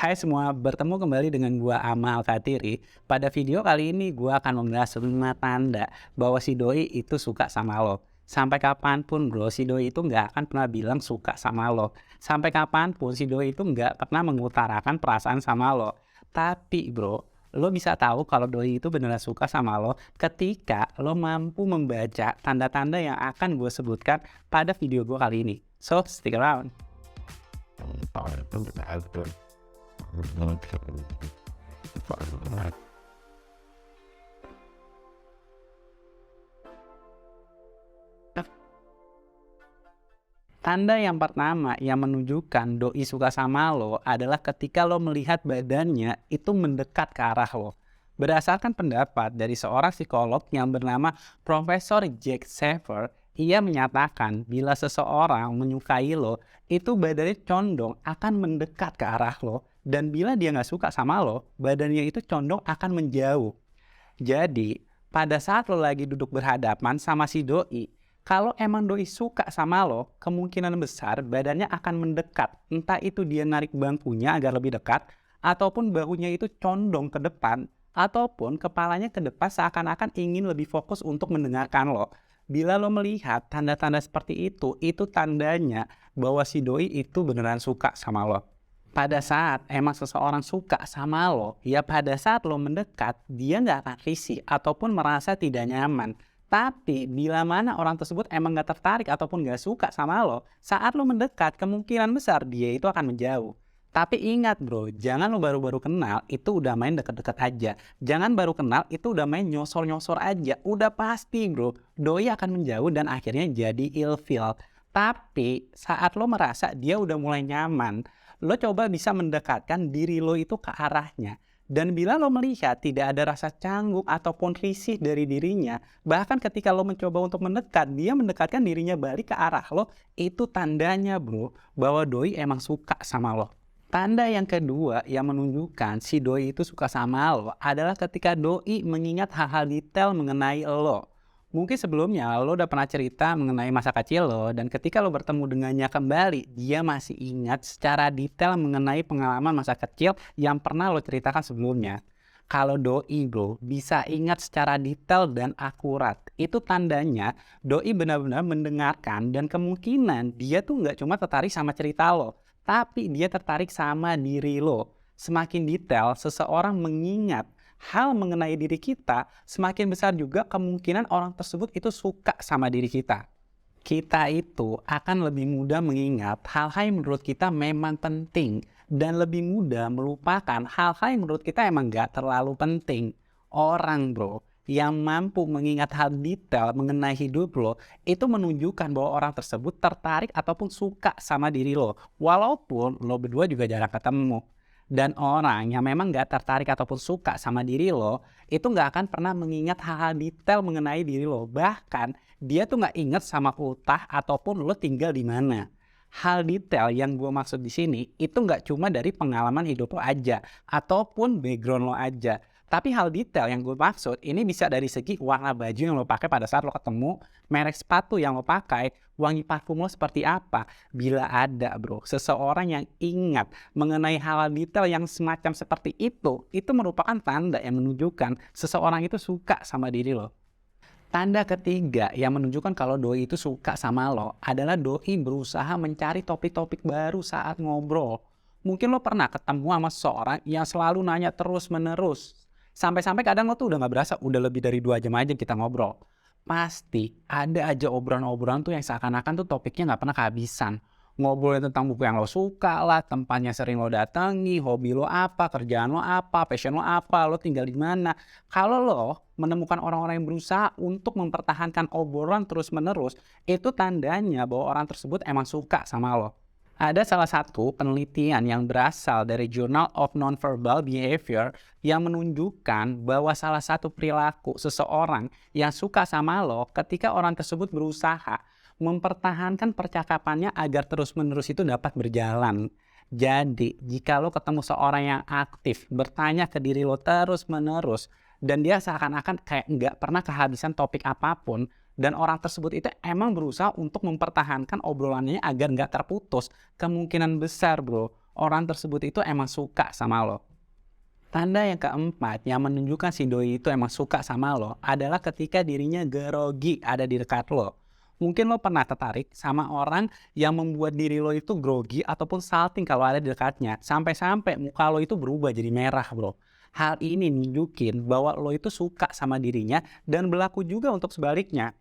Hai semua, bertemu kembali dengan gua Amal Fatiri. Pada video kali ini gua akan membahas 5 tanda bahwa si doi itu suka sama lo. Sampai kapanpun bro, si doi itu nggak akan pernah bilang suka sama lo. Sampai kapanpun si doi itu nggak pernah mengutarakan perasaan sama lo. Tapi bro, lo bisa tahu kalau doi itu beneran suka sama lo ketika lo mampu membaca tanda-tanda yang akan gue sebutkan pada video gue kali ini. So, stick around. Tanda yang pertama yang menunjukkan doi suka sama lo adalah ketika lo melihat badannya itu mendekat ke arah lo. Berdasarkan pendapat dari seorang psikolog yang bernama Profesor Jack Sever, ia menyatakan bila seseorang menyukai lo, itu badannya condong akan mendekat ke arah lo. Dan bila dia nggak suka sama lo, badannya itu condong akan menjauh. Jadi, pada saat lo lagi duduk berhadapan sama si doi, kalau emang doi suka sama lo, kemungkinan besar badannya akan mendekat. Entah itu dia narik bangkunya agar lebih dekat, ataupun bahunya itu condong ke depan, ataupun kepalanya ke depan seakan-akan ingin lebih fokus untuk mendengarkan lo. Bila lo melihat tanda-tanda seperti itu tandanya bahwa si doi itu beneran suka sama lo. Pada saat emang seseorang suka sama lo, ya pada saat lo mendekat, dia nggak akan risih ataupun merasa tidak nyaman. Tapi bila mana orang tersebut emang nggak tertarik ataupun nggak suka sama lo, saat lo mendekat, kemungkinan besar dia itu akan menjauh. Tapi ingat bro, jangan lo baru-baru kenal itu udah main deket-deket aja. Jangan baru kenal itu udah main nyosor-nyosor aja. Udah pasti bro, doi akan menjauh dan akhirnya jadi ilfeel. Tapi saat lo merasa dia udah mulai nyaman, lo coba bisa mendekatkan diri lo itu ke arahnya. Dan bila lo melihat tidak ada rasa canggung ataupun risih dari dirinya, bahkan ketika lo mencoba untuk mendekat, dia mendekatkan dirinya balik ke arah lo, itu tandanya bro, bahwa doi emang suka sama lo. Tanda yang kedua yang menunjukkan si doi itu suka sama lo adalah ketika doi mengingat hal-hal detail mengenai lo. Mungkin sebelumnya lo udah pernah cerita mengenai masa kecil lo dan ketika lo bertemu dengannya kembali, dia masih ingat secara detail mengenai pengalaman masa kecil yang pernah lo ceritakan sebelumnya. Kalau doi bro bisa ingat secara detail dan akurat, itu tandanya doi benar-benar mendengarkan dan kemungkinan dia tuh nggak cuma tertarik sama cerita lo, tapi dia tertarik sama diri lo. Semakin detail seseorang mengingat hal mengenai diri kita, semakin besar juga kemungkinan orang tersebut itu suka sama diri kita. Kita itu akan lebih mudah mengingat hal-hal yang menurut kita memang penting dan lebih mudah melupakan hal-hal yang menurut kita emang gak terlalu penting. Orang bro yang mampu mengingat hal detail mengenai hidup lo itu menunjukkan bahwa orang tersebut tertarik ataupun suka sama diri lo. Walaupun lo berdua juga jarang ketemu. Dan orang yang memang gak tertarik ataupun suka sama diri lo, itu gak akan pernah mengingat hal-hal detail mengenai diri lo. Bahkan, dia tuh gak ingat sama ultah ataupun lo tinggal di mana. Hal detail yang gue maksud di sini, itu gak cuma dari pengalaman hidup lo aja, ataupun background lo aja. Tapi hal detail yang gue maksud, ini bisa dari segi warna baju yang lo pakai pada saat lo ketemu, merek sepatu yang lo pakai, wangi parfum lo seperti apa. Bila ada bro, seseorang yang ingat mengenai hal detail yang semacam seperti itu merupakan tanda yang menunjukkan seseorang itu suka sama diri lo. Tanda ketiga yang menunjukkan kalau doi itu suka sama lo adalah doi berusaha mencari topik-topik baru saat ngobrol. Mungkin lo pernah ketemu sama seseorang yang selalu nanya terus-menerus. Sampai-sampai kadang lo tuh udah gak berasa, udah lebih dari 2 jam aja kita ngobrol. Pasti ada aja obrolan-obrolan tuh yang seakan-akan tuh topiknya gak pernah kehabisan. Ngobrolin tentang buku yang lo suka lah, tempatnya sering lo datangi, hobi lo apa, kerjaan lo apa, passion lo apa, lo tinggal di mana. Kalau lo menemukan orang-orang yang berusaha untuk mempertahankan obrolan terus-menerus, itu tandanya bahwa orang tersebut emang suka sama lo. Ada salah satu penelitian yang berasal dari Journal of Nonverbal Behavior yang menunjukkan bahwa salah satu perilaku seseorang yang suka sama lo ketika orang tersebut berusaha mempertahankan percakapannya agar terus-menerus itu dapat berjalan. Jadi, jika lo ketemu seorang yang aktif, bertanya ke diri lo terus-menerus, dan dia seakan-akan kayak nggak pernah kehabisan topik apapun, dan orang tersebut itu emang berusaha untuk mempertahankan obrolannya agar nggak terputus, kemungkinan besar bro, orang tersebut itu emang suka sama lo. Tanda yang keempat yang menunjukkan si doi itu emang suka sama lo adalah ketika dirinya grogi ada di dekat lo. Mungkin lo pernah tertarik sama orang yang membuat diri lo itu grogi ataupun salting kalau ada di dekatnya. Sampai-sampai muka lo itu berubah jadi merah, bro. Hal ini nunjukin bahwa lo itu suka sama dirinya dan berlaku juga untuk sebaliknya.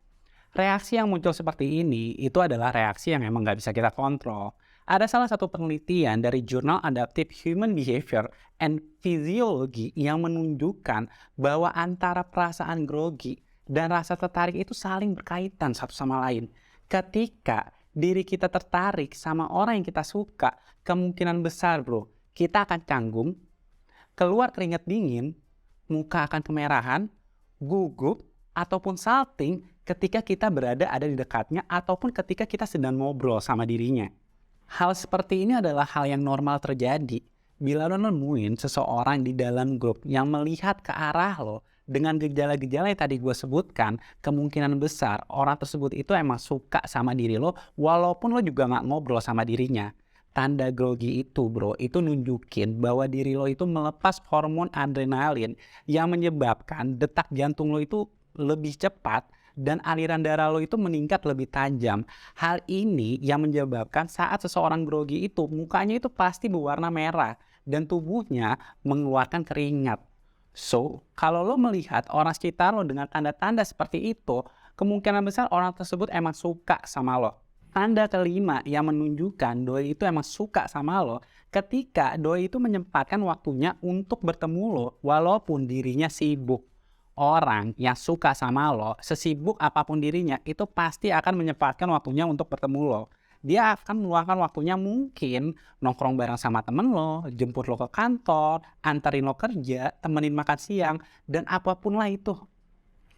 Reaksi yang muncul seperti ini itu adalah reaksi yang emang nggak bisa kita kontrol. Ada salah satu penelitian dari jurnal Adaptive Human Behavior and Physiology yang menunjukkan bahwa antara perasaan grogi dan rasa tertarik itu saling berkaitan satu sama lain. Ketika diri kita tertarik sama orang yang kita suka, kemungkinan besar bro, kita akan canggung, keluar keringat dingin, muka akan kemerahan, gugup, ataupun salting ketika kita ada di dekatnya ataupun ketika kita sedang ngobrol sama dirinya. Hal seperti ini adalah hal yang normal terjadi bila lo nemuin seseorang di dalam grup yang melihat ke arah lo dengan gejala-gejala yang tadi gue sebutkan, kemungkinan besar orang tersebut itu emang suka sama diri lo walaupun lo juga nggak ngobrol sama dirinya. Tanda grogi itu bro, itu nunjukin bahwa diri lo itu melepas hormon adrenalin yang menyebabkan detak jantung lo itu lebih cepat dan aliran darah lo itu meningkat lebih tajam. Hal ini yang menyebabkan saat seseorang grogi itu mukanya itu pasti berwarna merah dan tubuhnya mengeluarkan keringat. So, kalau lo melihat orang sekitar lo dengan tanda-tanda seperti itu, kemungkinan besar orang tersebut emang suka sama lo. Tanda kelima yang menunjukkan doi itu emang suka sama lo ketika doi itu menyempatkan waktunya untuk bertemu lo walaupun dirinya sibuk. Orang yang suka sama lo, sesibuk apapun dirinya, itu pasti akan menyempatkan waktunya untuk bertemu lo. Dia akan meluangkan waktunya mungkin nongkrong bareng sama temen lo, jemput lo ke kantor, anterin lo kerja, temenin makan siang, dan apapun lah itu.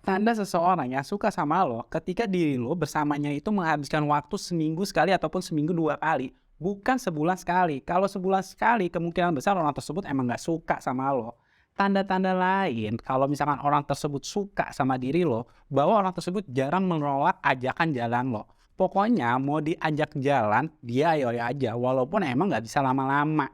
Tanda seseorang yang suka sama lo ketika diri lo bersamanya itu menghabiskan waktu seminggu sekali ataupun seminggu 2 kali. Bukan sebulan sekali. Kalau sebulan sekali kemungkinan besar orang tersebut emang gak suka sama lo. Tanda-tanda lain kalau misalkan orang tersebut suka sama diri lo, bahwa orang tersebut jarang menolak ajakan jalan lo. Pokoknya mau diajak jalan, dia ayo aja walaupun emang gak bisa lama-lama.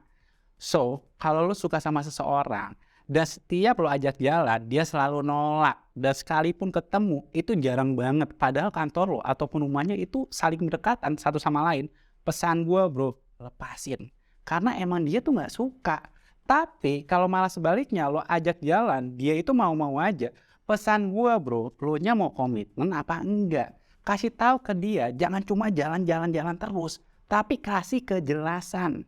So, kalau lo suka sama seseorang, dan setiap lo ajak jalan, dia selalu nolak. Dan sekalipun ketemu, itu jarang banget. Padahal kantor lo ataupun rumahnya itu saling berdekatan satu sama lain. Pesan gue bro, lepasin. Karena emang dia tuh gak suka. Tapi kalau malah sebaliknya lo ajak jalan, dia itu mau-mau aja. Pesan gue bro, lo nya mau komitmen apa enggak? Kasih tahu ke dia, jangan cuma jalan-jalan terus. Tapi kasih kejelasan.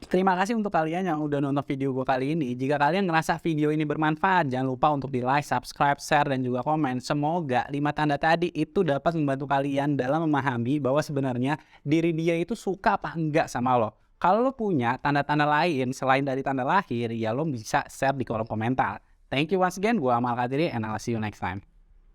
Terima kasih untuk kalian yang udah nonton video gue kali ini. Jika kalian ngerasa video ini bermanfaat, jangan lupa untuk di like, subscribe, share, dan juga komen. Semoga 5 tanda tadi itu dapat membantu kalian dalam memahami bahwa sebenarnya diri dia itu suka apa enggak sama lo. Kalau lo punya tanda-tanda lain selain dari tanda lahir, ya lo bisa share di kolom komentar. Thank you once again, gue Amal Kadiri and I'll see you next time.